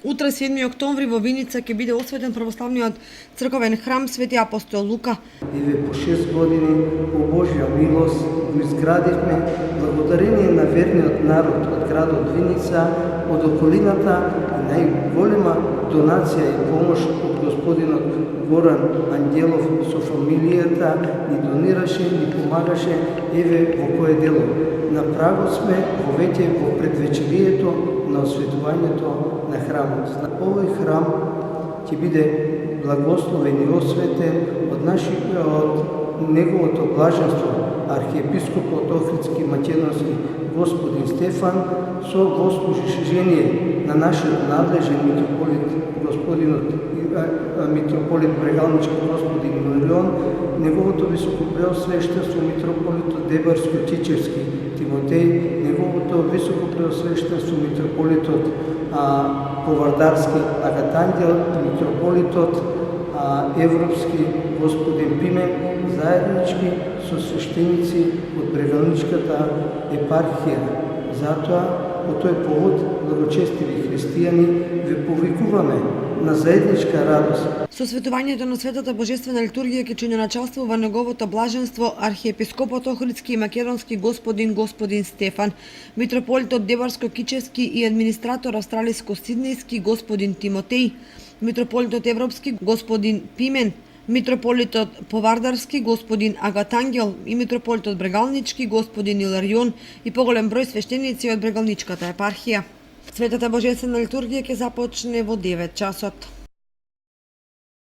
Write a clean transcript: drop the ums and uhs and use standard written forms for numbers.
Утре 7 октомври во Виница ќе биде осветен православниот црковен храм Свети апостол Лука. Еве по 6 години по Божја милост го изградивме благодарение на верниот народ од градот Виница, од околината и најголема донација и помош од господинот Горан Ангелов со фамилијата ни донираше, ни помагаше еве во кое дело. На прагот сме веќе во предвечерието на осветувањето на храмот. Овој храм ќе биде благословен и осветен од неговото блаженство архиепископот Охридски Македонски господин Стефан со вослужение на нашиот надлежен митрополит господинот митрополит Брегалнички господин Иларион, неговото високопреосвещенство митрополитот Дебарско-Чичевски Тимотеј, неговото високопреосвещенство митрополитот Повардарски Агатангел, митрополитот Европски господин Пимен, заеднички со свештеници од Брегалничката епархија. Затоа, по тој повод, благочестиви христијани, ве повикуваме на заедничка радост. Со светувањето на Светата Божествена литургија ќе чиноначалствува неговото блаженство архиепископот Охридски и Македонски господин Стефан, митрополитот Дебарско-Кичевски и администратор австралиско-сиднејски господин Тимотеј, митрополитот Европски господин Пимен, митрополитот Повардарски господин Агатангел и митрополитот Брегалнички господин Иларион и поголем број свештеници од Брегалничката епархија. Светата Божествена литургија ќе започне во 9 часот.